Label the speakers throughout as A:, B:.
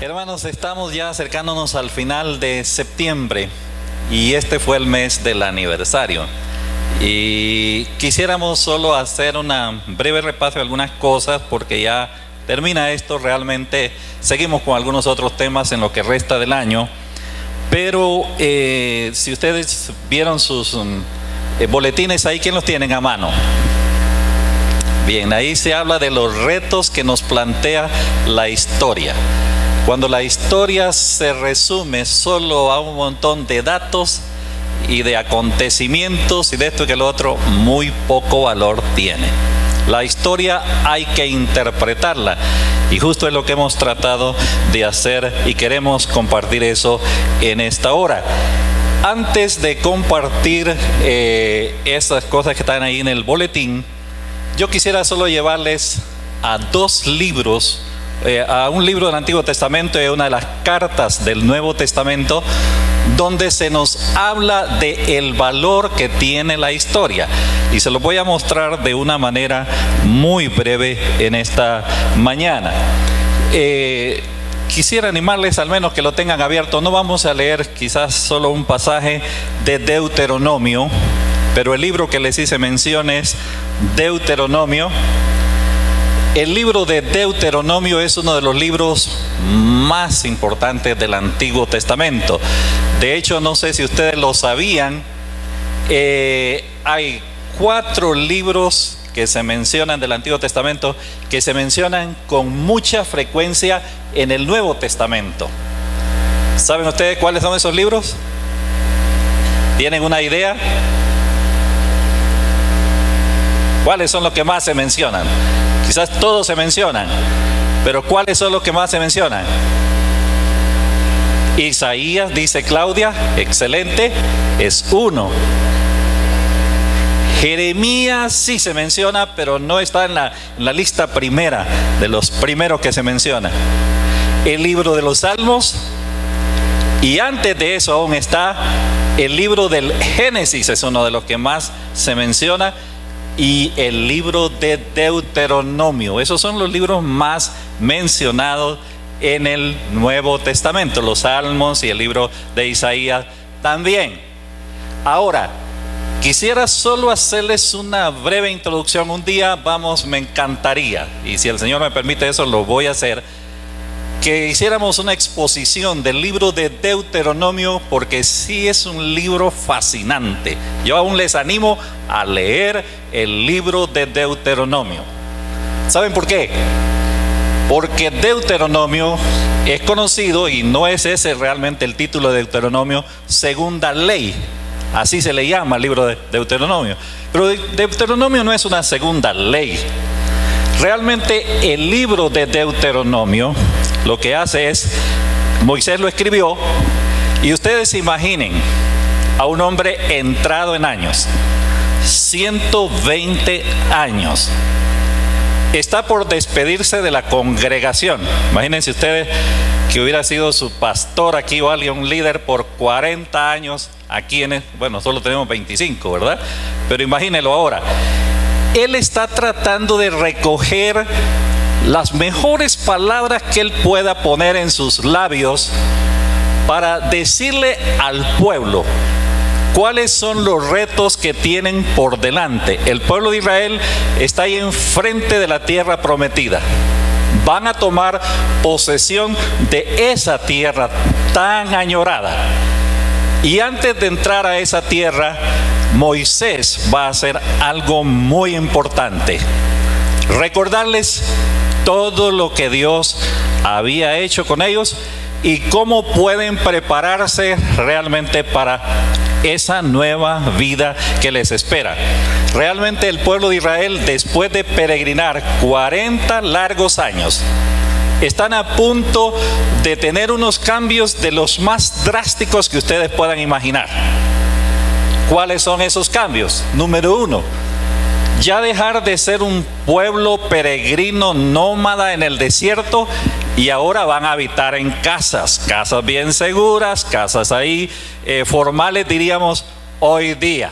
A: Hermanos, estamos ya acercándonos al final de septiembre y este fue el mes del aniversario. Y quisiéramos solo hacer una breve repaso de algunas cosas porque ya termina esto. Realmente seguimos con algunos otros temas en lo que resta del año. Pero si ustedes vieron sus boletines ahí, ¿quién los tienen a mano? Bien, ahí se habla de los retos que nos plantea la historia. Cuando la historia se resume solo a un montón de datos y de acontecimientos y de esto y que lo otro, muy poco valor tiene. La historia hay que interpretarla y justo es lo que hemos tratado de hacer y queremos compartir eso en esta hora. Antes de compartir esas cosas que están ahí en el boletín, yo quisiera solo llevarles a dos libros, a un libro del Antiguo Testamento y a una de las cartas del Nuevo Testamento, donde se nos habla del valor que tiene la historia. Y se lo voy a mostrar de una manera muy breve en esta mañana. Quisiera animarles al menos que lo tengan abierto. No vamos a leer quizás solo un pasaje de Deuteronomio, pero el libro que les hice mención es Deuteronomio. El libro de Deuteronomio es uno de los libros más importantes del Antiguo Testamento. De hecho, no sé si ustedes lo sabían, hay 4 libros que se mencionan del Antiguo Testamento que se mencionan con mucha frecuencia en el Nuevo Testamento. ¿Saben ustedes cuáles son esos libros? ¿Tienen una idea? ¿Cuáles son los que más se mencionan? Quizás todos se mencionan, pero ¿cuáles son los que más se mencionan? Isaías, dice Claudia, excelente, es uno. Jeremías sí se menciona, pero no está en la lista primera de los primeros que se menciona. El libro de los Salmos, y antes de eso aún está el libro del Génesis, es uno de los que más se menciona, y el libro de Deuteronomio. Esos son los libros más mencionados en el Nuevo Testamento, los Salmos y el libro de Isaías también. Ahora, quisiera solo hacerles una breve introducción. Un día me encantaría, y si el Señor me permite eso, lo voy a hacer, que hiciéramos una exposición del libro de Deuteronomio, porque sí es un libro fascinante. Yo aún les animo a leer el libro de Deuteronomio. ¿Saben por qué? Porque Deuteronomio es conocido, y no es ese realmente el título de Deuteronomio, segunda ley. Así se le llama al libro de Deuteronomio. Pero Deuteronomio no es una segunda ley. Realmente el libro de Deuteronomio lo que hace es, Moisés lo escribió, y ustedes imaginen a un hombre entrado en años, 120 años. Está por despedirse de la congregación. Imagínense ustedes que hubiera sido su pastor aquí o alguien, un líder por 40 años aquí bueno, solo tenemos 25, ¿verdad? Pero imagínenlo ahora. Él está tratando de recoger las mejores palabras que él pueda poner en sus labios para decirle al pueblo cuáles son los retos que tienen por delante. El pueblo de Israel está ahí enfrente de la tierra prometida. Van a tomar posesión de esa tierra tan añorada. Y antes de entrar a esa tierra, Moisés va a hacer algo muy importante: recordarles todo lo que Dios había hecho con ellos y cómo pueden prepararse realmente para esa nueva vida que les espera. Realmente el pueblo de Israel, después de peregrinar 40 largos años, están a punto de tener unos cambios de los más drásticos que ustedes puedan imaginar. ¿Cuáles son esos cambios? Número 1, ya dejar de ser un pueblo peregrino nómada en el desierto, y ahora van a habitar en casas bien seguras, casas ahí formales, diríamos hoy día.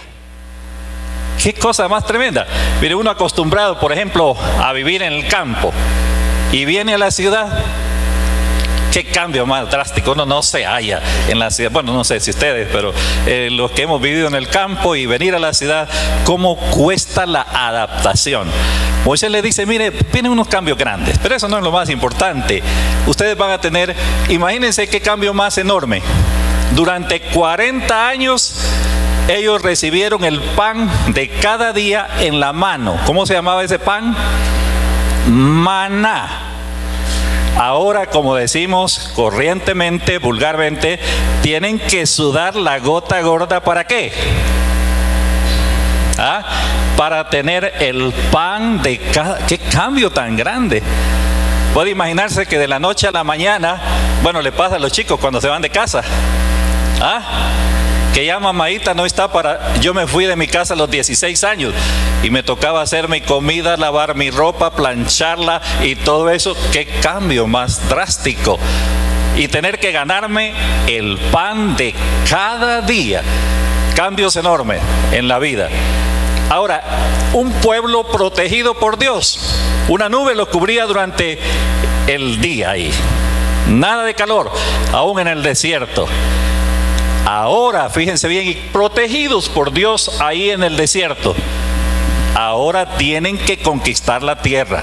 A: Qué cosa más tremenda. Mire, uno acostumbrado, por ejemplo, a vivir en el campo y viene a la ciudad qué cambio más drástico. Uno no se halla en la ciudad. Bueno, no sé si ustedes, pero los que hemos vivido en el campo y venir a la ciudad, cómo cuesta la adaptación. Moisés le dice, mire, vienen unos cambios grandes, pero eso no es lo más importante. Ustedes van a tener, imagínense qué cambio más enorme. Durante 40 años ellos recibieron el pan de cada día en la mano. ¿Cómo se llamaba ese pan? Maná. Ahora, como decimos corrientemente, vulgarmente, tienen que sudar la gota gorda. ¿Para qué? Para tener el pan de cada... ¡Qué cambio tan grande! Puede imaginarse que de la noche a la mañana, bueno, le pasa a los chicos cuando se van de casa, que ya mamadita no está para... Yo me fui de mi casa a los 16 años y me tocaba hacer mi comida, lavar mi ropa, plancharla y todo eso. ¡Qué cambio más drástico! Y tener que ganarme el pan de cada día. Cambios enormes en la vida. Ahora, un pueblo protegido por Dios. Una nube lo cubría durante el día ahí. Nada de calor, aún en el desierto. Ahora, fíjense bien, y protegidos por Dios ahí en el desierto. Ahora tienen que conquistar la tierra.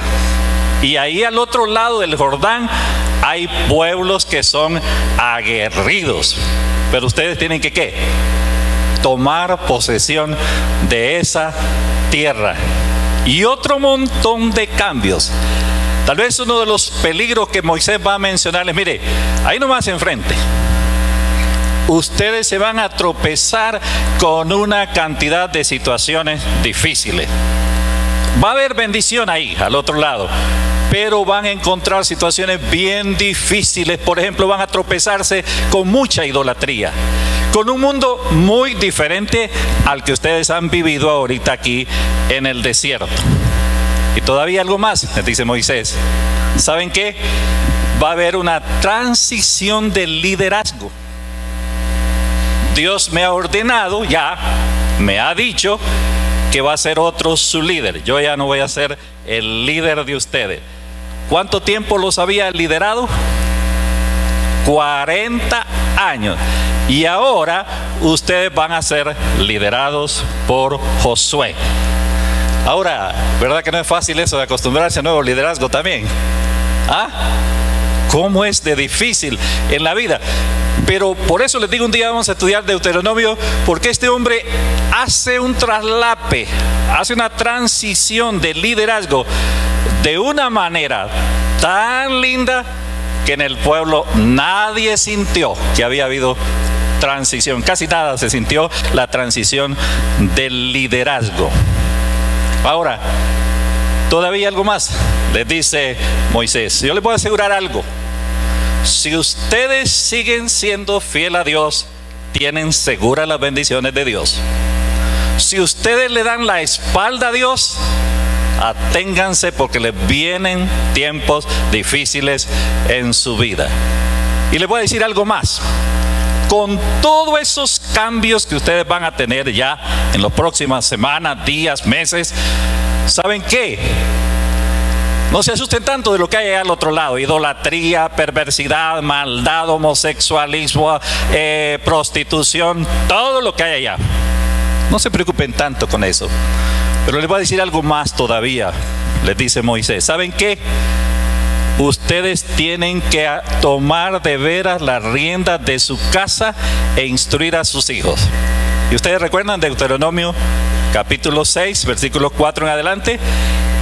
A: Y ahí al otro lado del Jordán hay pueblos que son aguerridos. Pero ustedes tienen que, ¿qué? Tomar posesión de esa tierra. Y otro montón de cambios. Tal vez uno de los peligros que Moisés va a mencionarles, mire, ahí nomás enfrente, ustedes se van a tropezar con una cantidad de situaciones difíciles. Va a haber bendición ahí, al otro lado, pero van a encontrar situaciones bien difíciles. Por ejemplo, van a tropezarse con mucha idolatría, con un mundo muy diferente al que ustedes han vivido ahorita aquí en el desierto. Y todavía algo más, les dice Moisés. ¿Saben qué? Va a haber una transición del liderazgo. Dios me ha ordenado, ya me ha dicho que va a ser otro su líder. Yo ya no voy a ser el líder de ustedes. ¿Cuánto tiempo los había liderado? 40 años. Y ahora ustedes van a ser liderados por Josué. Ahora, ¿verdad que no es fácil eso de acostumbrarse a nuevo liderazgo también? ¿Cómo es de difícil en la vida? Pero por eso les digo, un día vamos a estudiar Deuteronomio, porque este hombre hace un traslape, hace una transición de liderazgo de una manera tan linda que en el pueblo nadie sintió que había habido transición. Casi nada se sintió la transición del liderazgo. Ahora, todavía algo más, les dice Moisés. Yo les puedo asegurar algo. Si ustedes siguen siendo fieles a Dios, tienen seguras las bendiciones de Dios. Si ustedes le dan la espalda a Dios, aténganse porque les vienen tiempos difíciles en su vida. Y les voy a decir algo más. Con todos esos cambios que ustedes van a tener ya en las próximas semanas, días, meses, ¿saben qué? No se asusten tanto de lo que hay allá al otro lado. Idolatría, perversidad, maldad, homosexualismo, prostitución, todo lo que hay allá. No se preocupen tanto con eso. Pero les voy a decir algo más todavía. Les dice Moisés, ¿saben qué? Ustedes tienen que tomar de veras las riendas de su casa e instruir a sus hijos. Y ustedes recuerdan Deuteronomio capítulo 6, versículo 4 en adelante.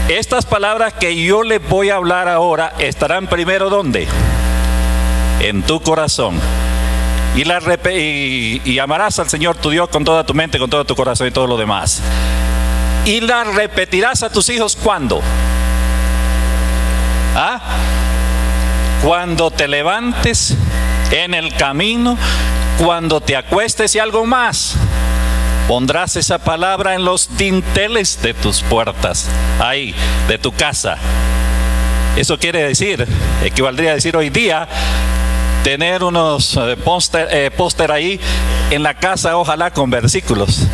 A: Estas palabras que yo les voy a hablar ahora estarán primero ¿dónde? En tu corazón. Y amarás al Señor tu Dios con toda tu mente, con todo tu corazón y todo lo demás. Y las repetirás a tus hijos ¿cuándo? Cuando te levantes en el camino, cuando te acuestes, y algo más. Pondrás esa palabra en los dinteles de tus puertas, ahí, de tu casa. Eso quiere decir, equivaldría a decir hoy día, tener unos póster ahí en la casa, ojalá con versículos.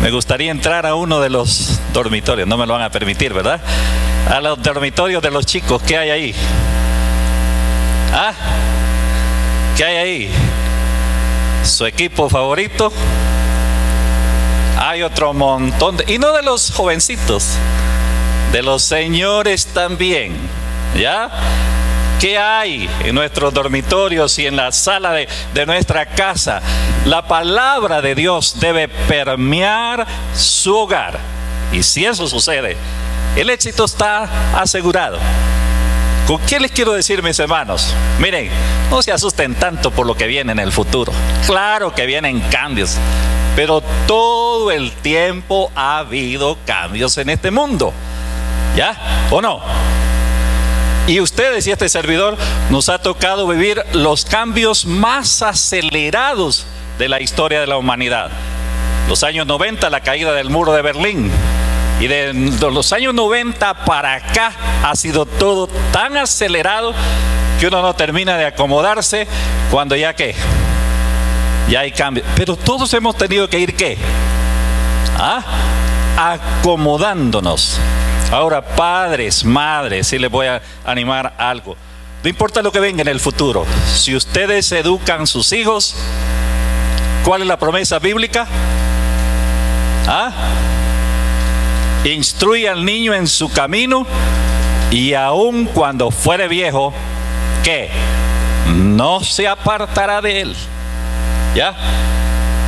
A: Me gustaría entrar a uno de los dormitorios, no me lo van a permitir, ¿verdad? A los dormitorios de los chicos, ¿qué hay ahí? ¿Qué hay ahí? ¿Su equipo favorito? Hay otro montón y no de los jovencitos, de los señores también, ¿ya? ¿Qué hay en nuestros dormitorios y en la sala de nuestra casa? La palabra de Dios debe permear su hogar. Y si eso sucede, el éxito está asegurado. ¿Con qué les quiero decir, mis hermanos? Miren, no se asusten tanto por lo que viene en el futuro. Claro que vienen cambios, pero todo el tiempo ha habido cambios en este mundo. ¿Ya? ¿O no? Y ustedes y este servidor nos ha tocado vivir los cambios más acelerados de la historia de la humanidad. Los años 90, la caída del muro de Berlín. Y de los años 90 para acá ha sido todo tan acelerado que uno no termina de acomodarse cuando ya ¿qué? Ya hay cambio. Pero todos hemos tenido que ir ¿qué? Acomodándonos. Ahora, padres, madres, sí les voy a animar algo. No importa lo que venga en el futuro. Si ustedes educan sus hijos, ¿cuál es la promesa bíblica? Instruye al niño en su camino y aun cuando fuere viejo, ¿qué? No se apartará de él. ¿Ya?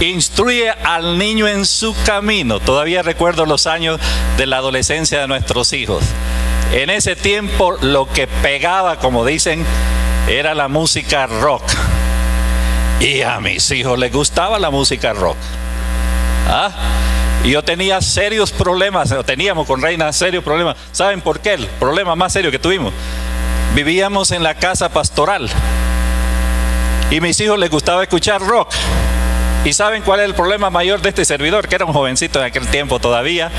A: Instruye al niño en su camino. Todavía recuerdo los años de la adolescencia de nuestros hijos. En ese tiempo lo que pegaba, como dicen, era la música rock. Y a mis hijos les gustaba la música rock. Y yo tenía serios problemas, teníamos con Reina serios problemas. ¿Saben por qué? El problema más serio que tuvimos. Vivíamos en la casa pastoral y mis hijos les gustaba escuchar rock. ¿Y saben cuál es el problema mayor de este servidor? Que era un jovencito en aquel tiempo todavía.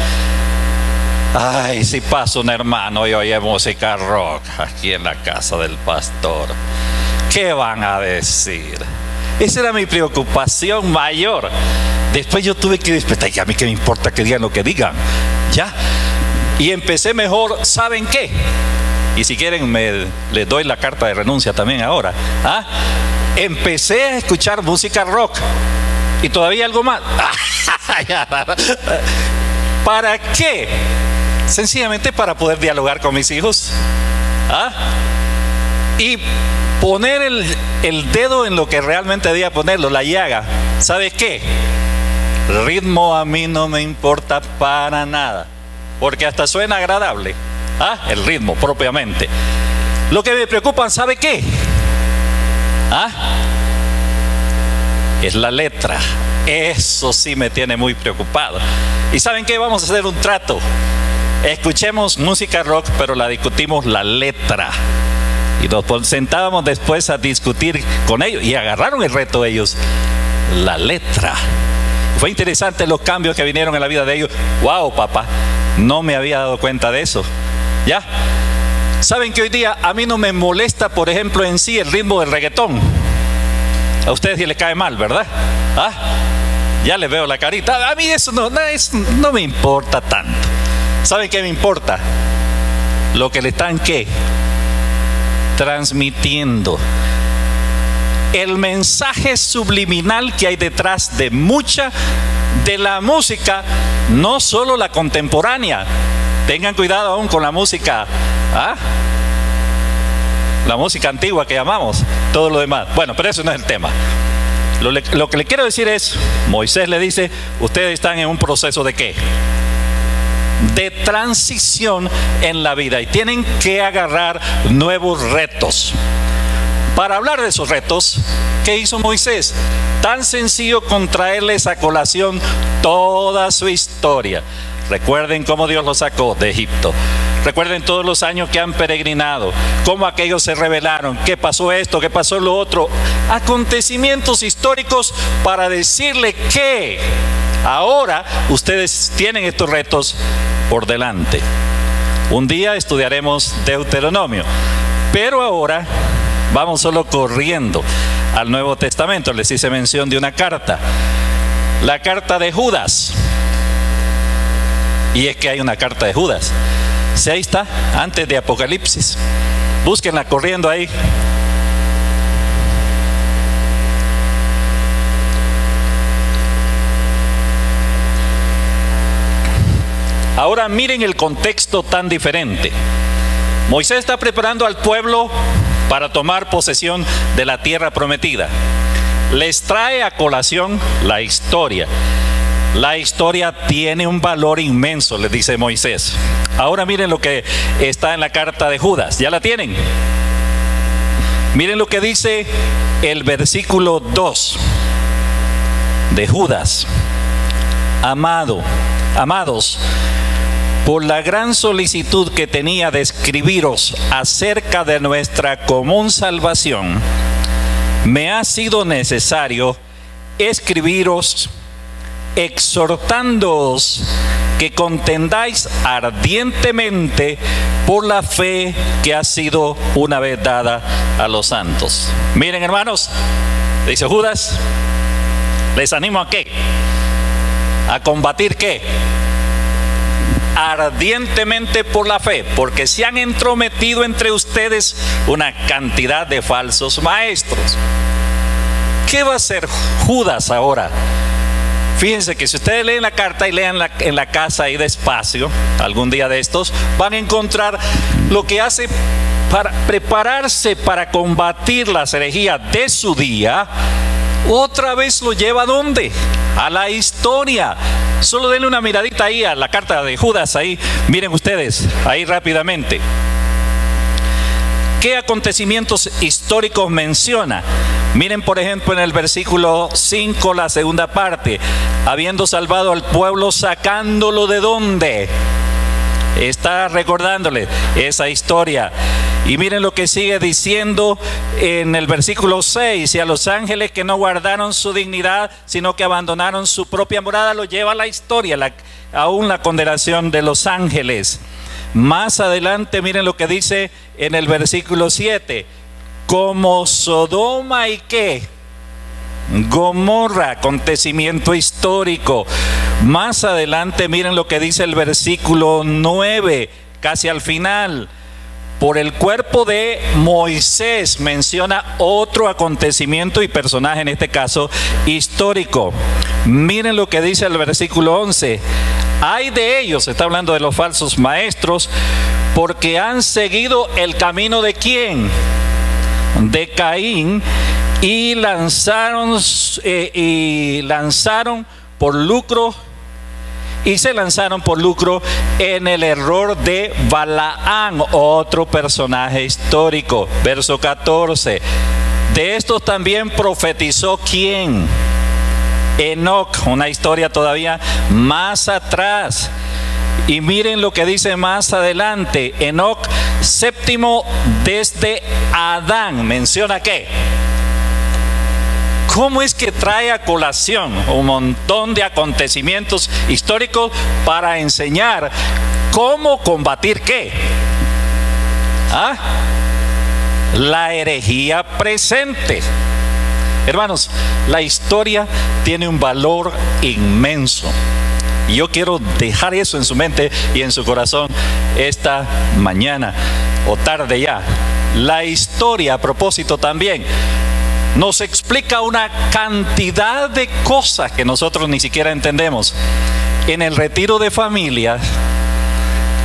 A: Ay, si pasa un hermano y oye música rock aquí en la casa del pastor, ¿qué van a decir? Esa era mi preocupación mayor. Después yo tuve que despertar, y a mí qué me importa que digan lo que digan, ¿ya? Y empecé mejor, ¿saben qué? Y si quieren les doy la carta de renuncia también ahora. Empecé a escuchar música rock. Y todavía algo más. ¿Para qué? Sencillamente para poder dialogar con mis hijos. Y poner el dedo en lo que realmente debía ponerlo, la llaga. ¿Sabes qué? Ritmo a mí no me importa para nada, porque hasta suena agradable. El ritmo propiamente. Lo que me preocupa, ¿sabe qué? Es la letra. Eso sí me tiene muy preocupado. ¿Y saben qué? Vamos a hacer un trato. Escuchemos música rock, pero la discutimos la letra. Y nos sentábamos después a discutir con ellos. Y agarraron el reto ellos, la letra. Fue interesante los cambios que vinieron en la vida de ellos. Wow, papá, no me había dado cuenta de eso. ¿Ya? Saben que hoy día a mí no me molesta, por ejemplo, en sí el ritmo del reggaetón. A ustedes sí les cae mal, ¿verdad? Ya les veo la carita. A mí eso no me importa tanto. ¿Saben qué me importa? Lo que le están ¿qué? Transmitiendo. El mensaje subliminal que hay detrás de mucha de la música, no solo la contemporánea. Tengan cuidado aún con la música, la música antigua que llamamos, todo lo demás. Bueno, pero eso no es el tema. Lo que le quiero decir es, Moisés le dice, ustedes están en un proceso de ¿qué? De transición en la vida y tienen que agarrar nuevos retos. Para hablar de esos retos, ¿qué hizo Moisés? Tan sencillo con traerles a colación toda su historia. Recuerden cómo Dios los sacó de Egipto. Recuerden todos los años que han peregrinado, cómo aquellos se rebelaron, qué pasó esto, qué pasó lo otro. Acontecimientos históricos para decirle que ahora ustedes tienen estos retos por delante. Un día estudiaremos Deuteronomio, pero ahora vamos solo corriendo al Nuevo Testamento. Les hice mención de una carta, la carta de Judas. Y es que hay una carta de Judas. Sí, ahí está, antes de Apocalipsis. Búsquenla corriendo ahí. Ahora miren el contexto tan diferente. Moisés está preparando al pueblo para tomar posesión de la tierra prometida. Les trae a colación la historia. La historia tiene un valor inmenso, les dice Moisés. Ahora miren lo que está en la carta de Judas. ¿Ya la tienen? Miren lo que dice el versículo 2 de Judas. Amados, por la gran solicitud que tenía de escribiros acerca de nuestra común salvación, me ha sido necesario escribiros exhortándoos que contendáis ardientemente por la fe que ha sido una vez dada a los santos. Miren, hermanos, dice Judas, les animo a ¿qué? ¿A combatir qué? Ardientemente por la fe, porque se han entrometido entre ustedes una cantidad de falsos maestros. ¿Qué va a hacer Judas ahora? Fíjense que si ustedes leen la carta y lean en la casa ahí despacio, algún día de estos, van a encontrar lo que hace para prepararse para combatir las herejías de su día. Otra vez lo lleva ¿a dónde? A la historia. Solo denle una miradita ahí a la carta de Judas, ahí, miren ustedes, ahí rápidamente. ¿Qué acontecimientos históricos menciona? Miren, por ejemplo, en el versículo 5, la segunda parte, habiendo salvado al pueblo, sacándolo ¿de dónde? Está recordándole esa historia. Y miren lo que sigue diciendo en el versículo 6, y a los ángeles que no guardaron su dignidad, sino que abandonaron su propia morada, lo lleva a la historia, aún la condenación de los ángeles. Más adelante, miren lo que dice en el versículo 7, como Sodoma y ¿qué? Gomorra, acontecimiento histórico. Más adelante, miren lo que dice el versículo 9, casi al final. Por el cuerpo de Moisés menciona otro acontecimiento y personaje, en este caso histórico. Miren lo que dice el versículo 11. Ay de ellos, está hablando de los falsos maestros, porque han seguido el camino ¿de quién? De Caín, y lanzaron por lucro. Y se lanzaron por lucro en el error de Balaán, otro personaje histórico. Verso 14. De estos también profetizó ¿quién? Enoc, una historia todavía más atrás. Y miren lo que dice más adelante. Enoc, séptimo desde Adán. ¿Menciona qué? ¿Cómo es que trae a colación un montón de acontecimientos históricos para enseñar cómo combatir qué? La herejía presente. Hermanos, la historia tiene un valor inmenso. Y yo quiero dejar eso en su mente y en su corazón esta mañana o tarde ya. La historia, a propósito también, nos explica una cantidad de cosas que nosotros ni siquiera entendemos. En el retiro de familia,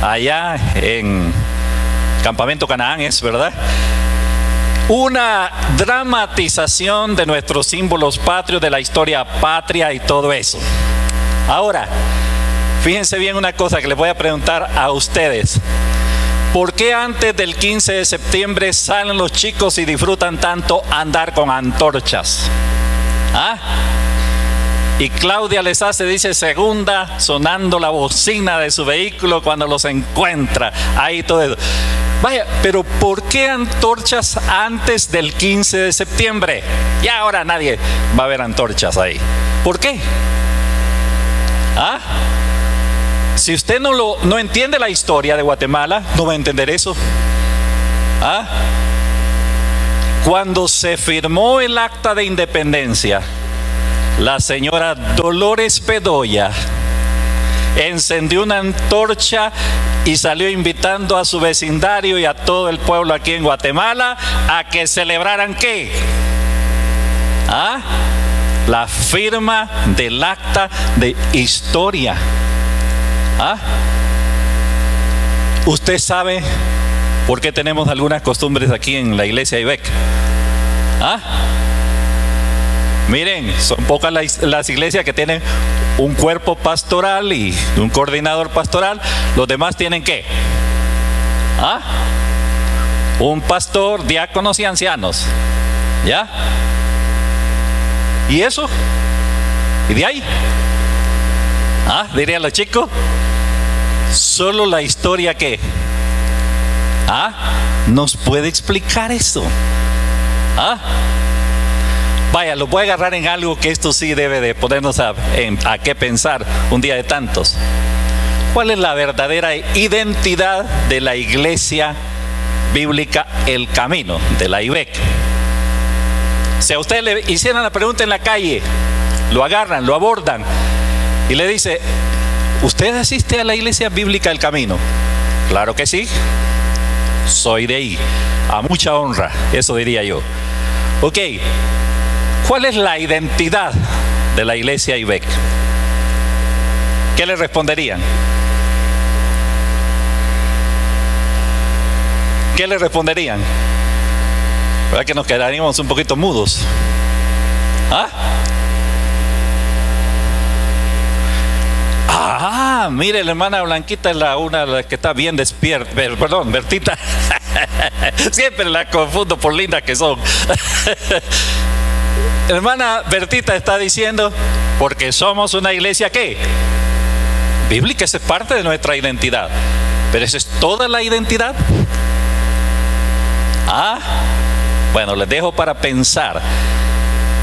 A: allá en Campamento Canaán, es verdad, una dramatización de nuestros símbolos patrios, de la historia patria y todo eso. Ahora, fíjense bien una cosa que les voy a preguntar a ustedes. ¿Por qué antes del 15 de septiembre salen los chicos y disfrutan tanto andar con antorchas? Y Claudia les dice segunda, sonando la bocina de su vehículo cuando los encuentra. Ahí todo eso. Vaya, pero ¿por qué antorchas antes del 15 de septiembre? Y ahora nadie va a ver antorchas ahí. ¿Por qué? Si usted no entiende la historia de Guatemala, no va a entender eso. Cuando se firmó el acta de independencia, la señora Dolores Bedoya encendió una antorcha y salió invitando a su vecindario y a todo el pueblo aquí en Guatemala a que celebraran ¿qué? La firma del acta de historia. ¿Usted sabe por qué tenemos algunas costumbres aquí en la iglesia IBEC? ¿Ah? Miren, son pocas las iglesias que tienen un cuerpo pastoral y un coordinador pastoral. Los demás tienen ¿qué? ¿Ah? Un pastor, diáconos y ancianos. ¿Ya? ¿Y eso? ¿Y de ahí? ¿Ah? Dirían los chicos. Solo la historia ¿qué? ¿Ah? Nos puede explicar eso. ¿Ah? Vaya, lo voy a agarrar en algo que esto sí debe de ponernos a qué pensar un día de tantos. ¿Cuál es la verdadera identidad de la iglesia bíblica El Camino, de la IBEC? Si a usted le hicieran la pregunta en la calle, lo agarran, lo abordan y le dice: ¿usted asiste a la iglesia bíblica El Camino? Claro que sí, soy de ahí, a mucha honra, eso diría yo. Ok, ¿cuál es la identidad de la iglesia IBEC? ¿Qué le responderían? ¿Qué le responderían? ¿Verdad que nos quedaríamos un poquito mudos? ¿Ah? Ah, mire, la hermana Blanquita es la que está bien despierta. Perdón, Bertita. Siempre la confundo por lindas que son. Hermana Bertita está diciendo, porque somos una iglesia ¿qué? Bíblica, esa es parte de nuestra identidad. Pero ¿esa es toda la identidad? Ah, bueno, les dejo para pensar.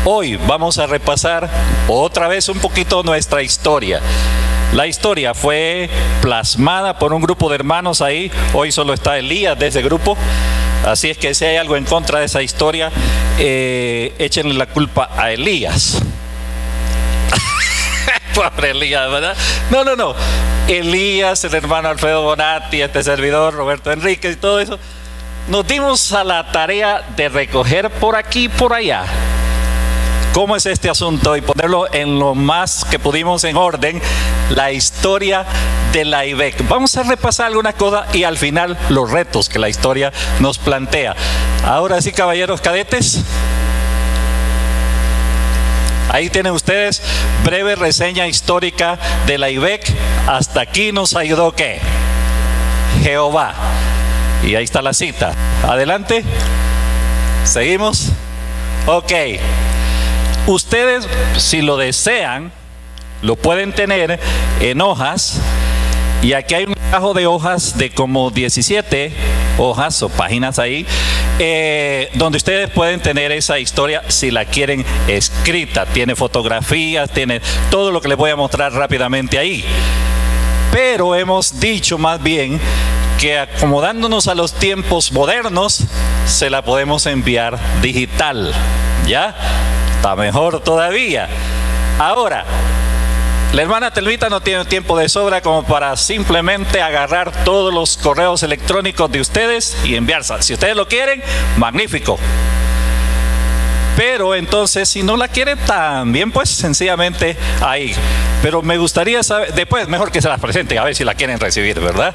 A: Hoy vamos a repasar otra vez un poquito nuestra historia. La historia fue plasmada por un grupo de hermanos ahí. Hoy solo está Elías de ese grupo. Así es que si hay algo en contra de esa historia, échenle la culpa a Elías. Pobre Elías, ¿verdad? No. Elías, el hermano Alfredo Bonatti, este servidor, Roberto Enríquez y todo eso. Nos dimos a la tarea de recoger por aquí y por allá cómo es este asunto y ponerlo en lo más que pudimos en orden, la historia de la IBEC. Vamos a repasar algunas cosas y al final los retos que la historia nos plantea. Ahora sí, caballeros cadetes, ahí tienen ustedes breve reseña histórica de la IBEC. Hasta aquí nos ayudó ¿qué? Jehová. Y ahí está la cita. Adelante. ¿Seguimos? Ok. Ustedes, si lo desean, lo pueden tener en hojas. Y aquí hay un cajo de hojas de como 17 hojas o páginas ahí, donde ustedes pueden tener esa historia si la quieren escrita. Tiene fotografías, tiene todo lo que les voy a mostrar rápidamente ahí. Pero hemos dicho más bien que acomodándonos a los tiempos modernos, se la podemos enviar digital. ¿Ya? Está mejor todavía. Ahora, la hermana Telvita no tiene tiempo de sobra como para simplemente agarrar todos los correos electrónicos de ustedes y enviarse. Si ustedes lo quieren, magnífico. Pero entonces, si no la quieren también, pues sencillamente ahí. Pero me gustaría saber, después mejor que se las presente, a ver si la quieren recibir, ¿verdad?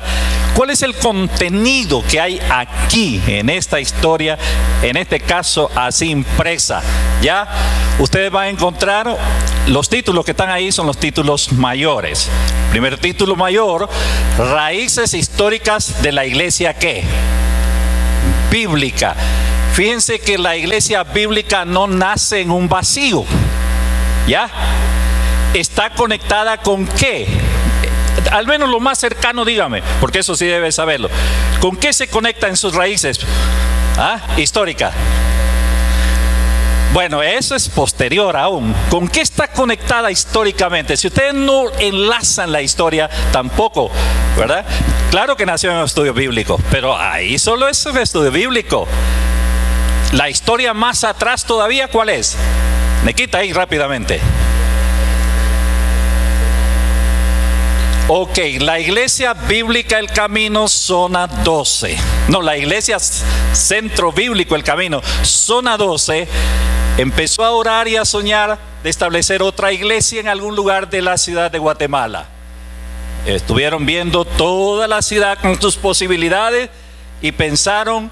A: ¿Cuál es el contenido que hay aquí en esta historia, en este caso así impresa? Ya, ustedes van a encontrar los títulos que están ahí, son los títulos mayores. Primer título mayor: raíces históricas de la iglesia ¿qué? Bíblica. Fíjense que la iglesia bíblica no nace en un vacío, ¿ya? Está conectada con ¿qué? Al menos lo más cercano, dígame, porque eso sí debe saberlo. ¿Con qué se conecta en sus raíces? ¿Ah? Histórica. Bueno, eso es posterior aún. ¿Con qué está conectada históricamente? Si ustedes no enlazan la historia, tampoco, ¿verdad? Claro que nació en un estudio bíblico, pero ahí solo es un estudio bíblico. La historia más atrás todavía, ¿cuál es? Me quita ahí rápidamente. Ok, la iglesia bíblica El Camino, zona 12. No, la iglesia Centro Bíblico El Camino, zona 12. Empezó a orar y a soñar de establecer otra iglesia en algún lugar de la ciudad de Guatemala. Estuvieron viendo toda la ciudad con sus posibilidades y pensaron,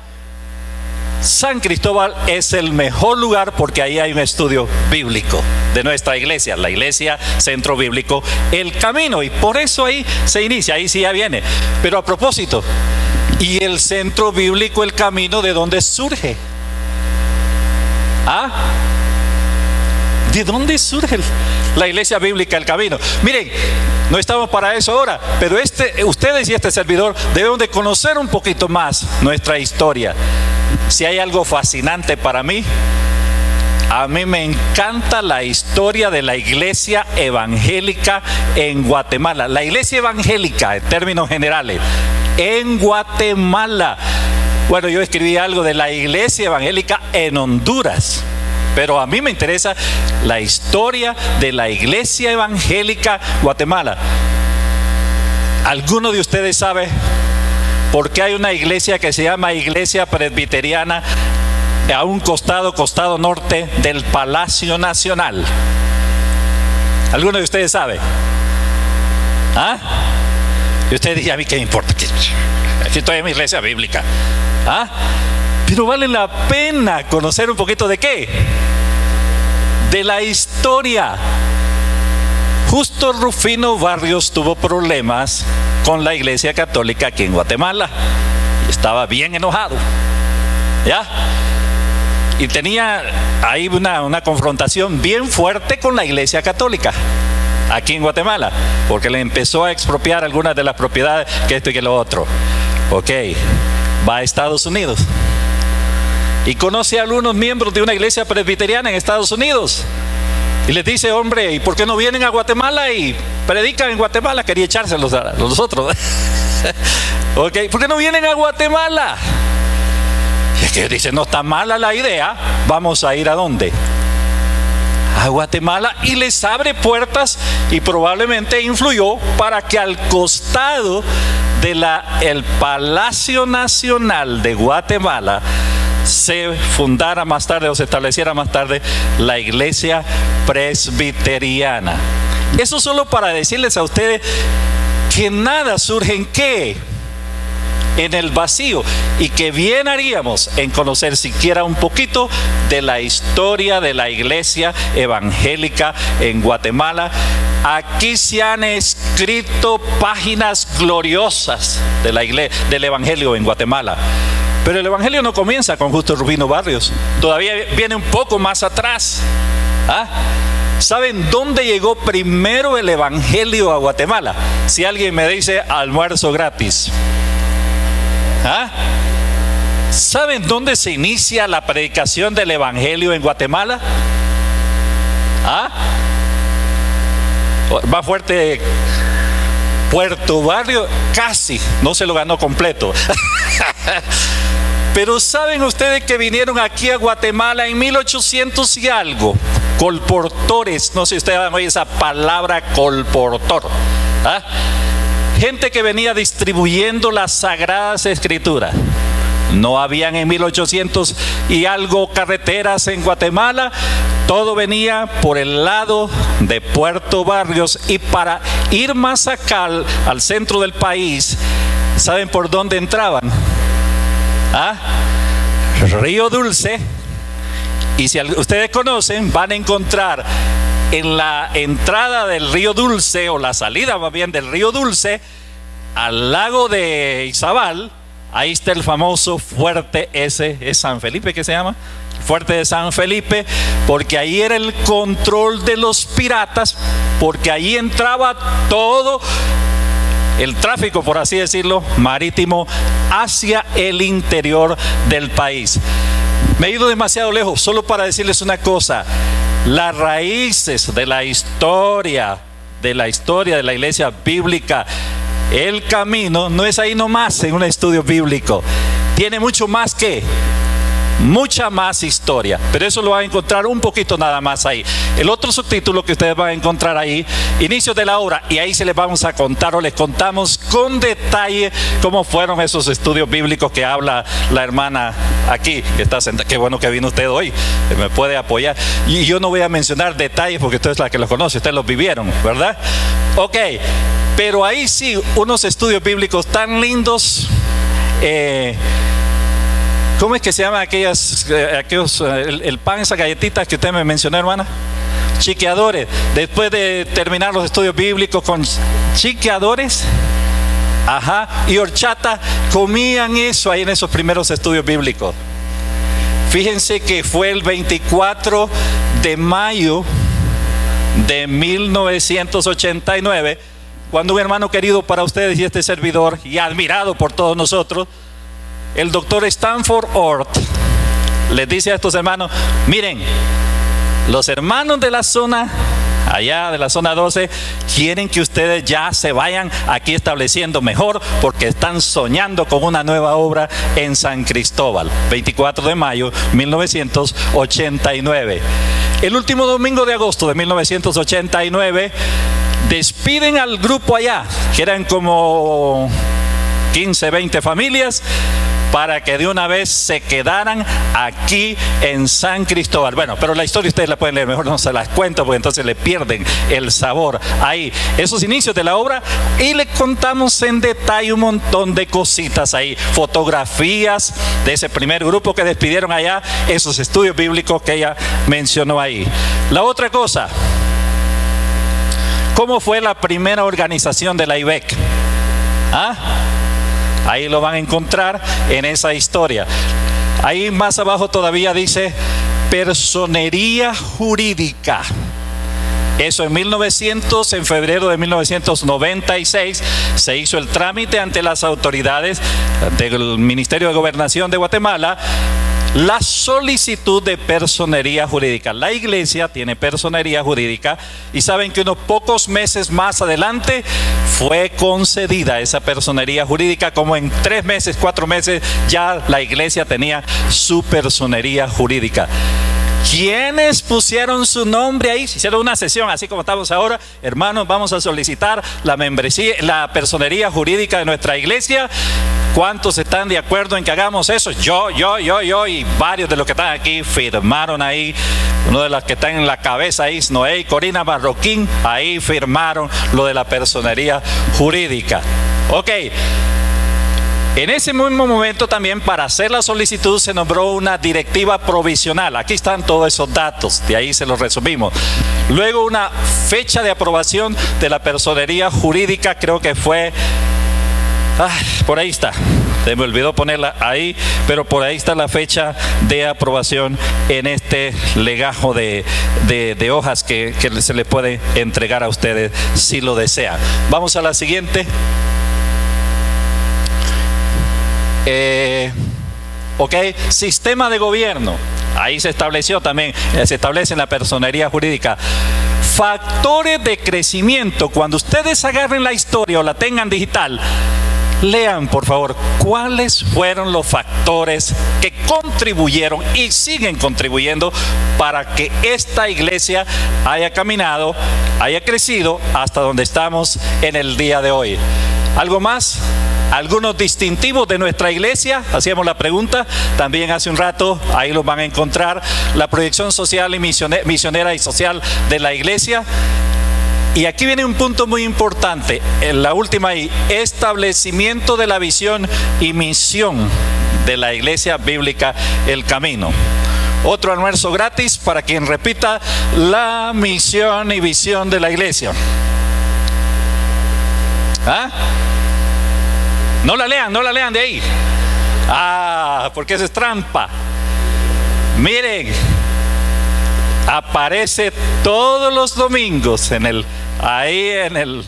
A: San Cristóbal es el mejor lugar porque ahí hay un estudio bíblico de nuestra iglesia, la iglesia Centro Bíblico El Camino, y por eso ahí se inicia, ahí sí ya viene. Pero a propósito, ¿y el Centro Bíblico El Camino de dónde surge? ¿Ah? ¿De dónde surge la iglesia bíblica El Camino? Miren, no estamos para eso ahora, pero ustedes y este servidor debemos de conocer un poquito más nuestra historia. Si hay algo fascinante para mí, a mí me encanta la historia de la iglesia evangélica en Guatemala. La iglesia evangélica, en términos generales, en Guatemala. Bueno, yo escribí algo de la iglesia evangélica en Honduras, pero a mí me interesa la historia de la iglesia evangélica Guatemala. ¿Alguno de ustedes sabe por qué hay una iglesia que se llama Iglesia Presbiteriana a un costado norte del Palacio Nacional? ¿Alguno de ustedes sabe? ¿Ah? Y usted dice, a mí qué me importa, aquí estoy en mi iglesia bíblica. ¿Ah? Pero vale la pena conocer un poquito de qué, de la historia. Justo Rufino Barrios tuvo problemas con la iglesia católica aquí en Guatemala y estaba bien enojado, ¿ya? Y tenía ahí una confrontación bien fuerte con la iglesia católica aquí en Guatemala, porque le empezó a expropiar algunas de las propiedades, que esto y que lo otro. Ok, va a Estados Unidos y conoce a algunos miembros de una iglesia presbiteriana en Estados Unidos y les dice, hombre, ¿y por qué no vienen a Guatemala y predican en Guatemala? Quería echárselos a los otros. Ok, ¿por qué no vienen a Guatemala? Y es que dice, no está mala la idea, vamos a ir ¿a dónde? A Guatemala, y les abre puertas y probablemente influyó para que al costado de el Palacio Nacional de Guatemala se fundara más tarde o se estableciera más tarde la iglesia presbiteriana. Eso solo para decirles a ustedes que nada surge en qué, en el vacío, y que bien haríamos en conocer siquiera un poquito de la historia de la iglesia evangélica en Guatemala. Aquí se han escrito páginas gloriosas de la iglesia, del evangelio en Guatemala. Pero el evangelio no comienza con Justo Rufino Barrios, todavía viene un poco más atrás. ¿Ah? ¿Saben dónde llegó primero el evangelio a Guatemala? Si alguien me dice, almuerzo gratis. ¿Ah? ¿Saben dónde se inicia la predicación del evangelio en Guatemala? ¿Ah? Más fuerte, Puerto Barrio, casi, no se lo ganó completo. Pero ¿saben ustedes que vinieron aquí a Guatemala en 1800 y algo? Colportores, no sé si ustedes han oído esa palabra, colportor. ¿Ah? Gente que venía distribuyendo las sagradas escrituras. No habían en 1800 y algo carreteras en Guatemala. Todo venía por el lado de Puerto Barrios, y para ir más acá al centro del país, ¿saben por dónde entraban? ¿Ah? Río Dulce. Y si ustedes conocen, van a encontrar en la entrada del Río Dulce, o la salida más bien del Río Dulce, al lago de Izabal, ahí está el famoso fuerte ese, ¿es San Felipe que se llama? Fuerte de San Felipe, porque ahí era el control de los piratas, porque ahí entraba todo el tráfico, por así decirlo, marítimo hacia el interior del país. Me he ido demasiado lejos, solo para decirles una cosa: las raíces de la historia de la iglesia bíblica El Camino no es ahí nomás en un estudio bíblico, tiene mucho más que, mucha más historia, pero eso lo van a encontrar un poquito nada más ahí. El otro subtítulo que ustedes van a encontrar ahí, Inicios de la obra, y ahí se les vamos a contar, o les contamos con detalle cómo fueron esos estudios bíblicos que habla la hermana aquí, que está sentada. Qué bueno que vino usted hoy, me puede apoyar. Y yo no voy a mencionar detalles porque usted es la que los conoce, ustedes los vivieron, ¿verdad? Ok. Pero ahí sí, unos estudios bíblicos tan lindos. ¿Cómo es que se llaman aquellos, el pan, esas galletitas que usted me mencionó, hermana? Chiqueadores. Después de terminar los estudios bíblicos con chiqueadores, y horchata, comían eso ahí en esos primeros estudios bíblicos. Fíjense que fue el 24 de mayo de 1989, cuando un hermano querido para ustedes y este servidor, y admirado por todos nosotros, el doctor Stanford Ort, les dice a estos hermanos: miren, los hermanos de la zona, allá de la zona 12, quieren que ustedes ya se vayan aquí estableciendo mejor, porque están soñando con una nueva obra en San Cristóbal. 24 de mayo 1989. El último domingo de agosto de 1989 despiden al grupo allá, que eran como 15, 20 familias, para que de una vez se quedaran aquí en San Cristóbal. Bueno, pero la historia ustedes la pueden leer, mejor no se las cuento, porque entonces le pierden el sabor ahí. Esos inicios de la obra, y le contamos en detalle un montón de cositas ahí, fotografías de ese primer grupo que despidieron allá, esos estudios bíblicos que ella mencionó ahí. La otra cosa, ¿cómo fue la primera organización de la IBEC? Ahí lo van a encontrar en esa historia. Ahí más abajo todavía dice personería jurídica. Eso en febrero de 1996, se hizo el trámite ante las autoridades del Ministerio de Gobernación de Guatemala, la solicitud de personería jurídica. La iglesia tiene personería jurídica, y saben que unos pocos meses más adelante fue concedida esa personería jurídica. Como en 3 meses, 4 meses, ya la iglesia tenía su personería jurídica. ¿Quiénes pusieron su nombre ahí? Si hicieron una sesión así como estamos ahora: hermanos, vamos a solicitar la membresía, la personería jurídica de nuestra iglesia. ¿Cuántos están de acuerdo en que hagamos eso? Yo, y varios de los que están aquí firmaron ahí. Uno de los que están en la cabeza ahí, Noé y Corina Marroquín, ahí firmaron lo de la personería jurídica. Ok. En ese mismo momento también, para hacer la solicitud, se nombró una directiva provisional. Aquí están todos esos datos, de ahí se los resumimos. Luego una fecha de aprobación de la personería jurídica, creo que fue... por ahí está, se me olvidó ponerla ahí, pero por ahí está la fecha de aprobación en este legajo de hojas que se le puede entregar a ustedes si lo desean. Vamos a la siguiente. Sistema de gobierno. Ahí se estableció también, se establece en la personería jurídica. Factores de crecimiento. Cuando ustedes agarren la historia o la tengan digital, lean por favor cuáles fueron los factores que contribuyeron y siguen contribuyendo para que esta iglesia haya caminado, haya crecido hasta donde estamos en el día de hoy. ¿Algo más? Algunos distintivos de nuestra iglesia, hacíamos la pregunta también hace un rato, ahí los van a encontrar. La proyección social y misionera y social de la iglesia. Y aquí viene un punto muy importante, en la última ahí: establecimiento de la visión y misión de la Iglesia Bíblica El Camino. Otro almuerzo gratis para quien repita la misión y visión de la iglesia. No la lean de ahí. Porque eso es trampa. Miren, aparece todos los domingos ahí en el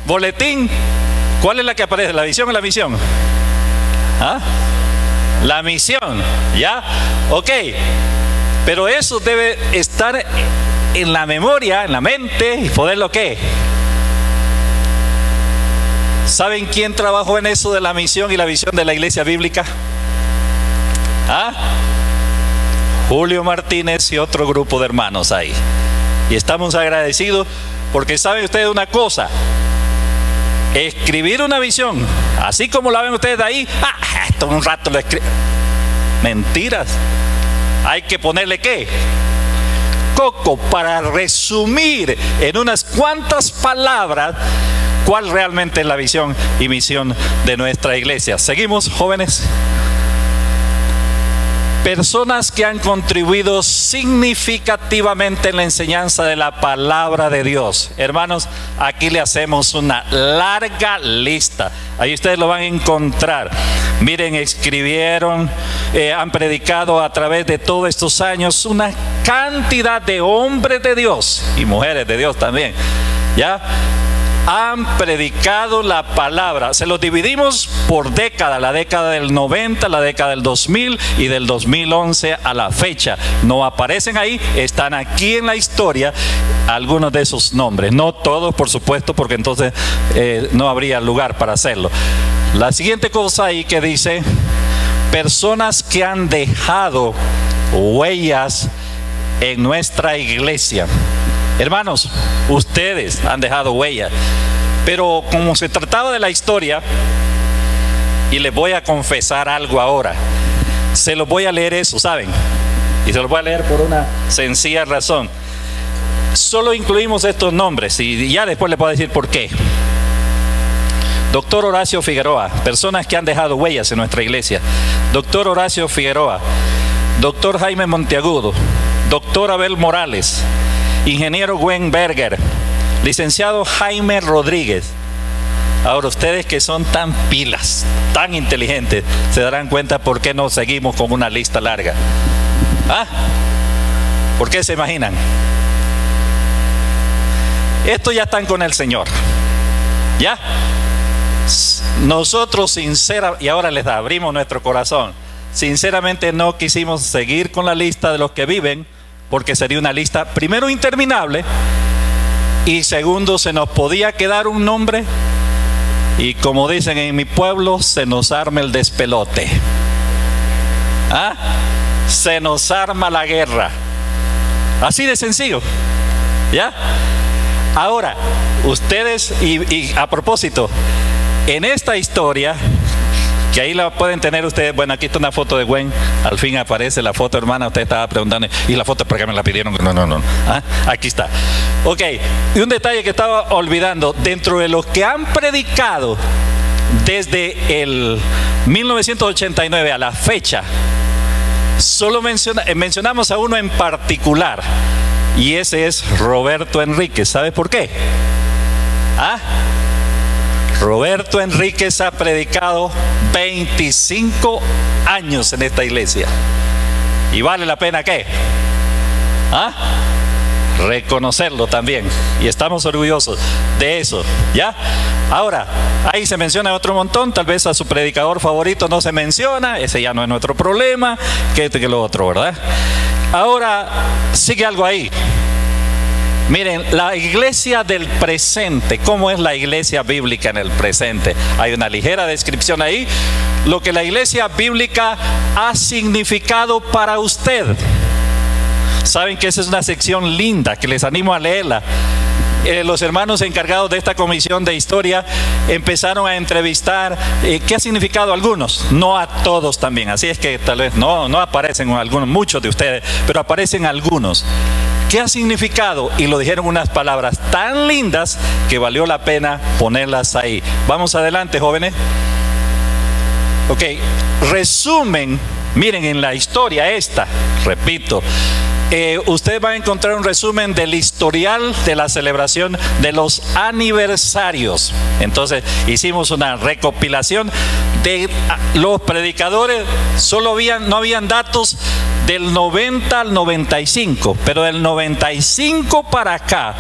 A: boletín. ¿Cuál es la que aparece? ¿La visión o la misión? La misión, ¿ya? Ok. Pero eso debe estar en la memoria, en la mente, y poderlo ¿qué? ¿Saben quién trabajó en eso de la misión y la visión de la iglesia bíblica? Julio Martínez y otro grupo de hermanos ahí. Y estamos agradecidos porque saben ustedes una cosa: escribir una visión, así como la ven ustedes de ahí, esto en un rato lo escribo. Mentiras. Hay que ponerle ¿qué? Coco, para resumir en unas cuantas palabras cuál realmente es la visión y misión de nuestra iglesia. Seguimos, jóvenes. Personas que han contribuido significativamente en la enseñanza de la palabra de Dios. Hermanos, aquí le hacemos una larga lista. Ahí ustedes lo van a encontrar. Miren, escribieron, han predicado a través de todos estos años una cantidad de hombres de Dios y mujeres de Dios también. ¿Ya? Han predicado la palabra. Se los dividimos por década, la década del 90, la década del 2000 y del 2011 a la fecha. No aparecen ahí, están aquí en la historia algunos de esos nombres. No todos, por supuesto, porque entonces no habría lugar para hacerlo. La siguiente cosa ahí que dice, personas que han dejado huellas en nuestra iglesia. Hermanos, ustedes han dejado huella, pero como se trataba de la historia, y les voy a confesar algo ahora, se los voy a leer eso, ¿saben? Y se los voy a leer por una sencilla razón. Solo incluimos estos nombres y ya después les puedo decir por qué. Doctor Horacio Figueroa, personas que han dejado huellas en nuestra iglesia. Doctor Horacio Figueroa, doctor Jaime Monteagudo, doctor Abel Morales, ingeniero Gwen Berger, licenciado Jaime Rodríguez. Ahora, ustedes que son tan pilas, tan inteligentes, se darán cuenta por qué no seguimos con una lista larga. ¿Ah? ¿Por qué se imaginan? Estos ya están con el Señor. ¿Ya? Nosotros y ahora les abrimos nuestro corazón, sinceramente no quisimos seguir con la lista de los que viven, porque sería una lista, primero, interminable, y segundo, se nos podía quedar un nombre y, como dicen en mi pueblo, se nos arma el despelote. ¿Ah? Se nos arma la guerra. Así de sencillo. ¿Ya? Ahora, ustedes, y a propósito, en esta historia, que ahí la pueden tener ustedes. Bueno, aquí está una foto de Gwen. Al fin aparece la foto, hermana. Usted estaba preguntando, ¿y la foto por qué me la pidieron? No. ¿Ah? Aquí está. Ok, y un detalle que estaba olvidando. Dentro de los que han predicado desde el 1989 a la fecha, solo mencionamos a uno en particular, y ese es Roberto Enríquez. ¿Sabe por qué? ¿Ah? Roberto Enríquez ha predicado 25 años en esta iglesia. ¿Y vale la pena qué? ¿Ah? Reconocerlo también. Y estamos orgullosos de eso. ¿Ya? Ahora, ahí se menciona otro montón. Tal vez a su predicador favorito no se menciona. Ese ya no es nuestro problema. Que lo otro, ¿verdad? Ahora, sigue algo ahí. Miren, la iglesia del presente, ¿cómo es la iglesia bíblica en el presente? Hay una ligera descripción ahí, lo que la iglesia bíblica ha significado para usted. Saben que esa es una sección linda, que les animo a leerla. Los hermanos encargados de esta comisión de historia empezaron a entrevistar qué ha significado a algunos, no a todos también, así es que tal vez no aparecen algunos, muchos de ustedes, pero aparecen algunos. ¿Qué ha significado? Y lo dijeron unas palabras tan lindas que valió la pena ponerlas ahí. Vamos adelante, jóvenes. Ok, resumen. Miren, en la historia esta, repito, ustedes van a encontrar un resumen del historial de la celebración de los aniversarios. Entonces hicimos una recopilación de los predicadores. No habían datos del 90 al 95, pero del 95 para acá,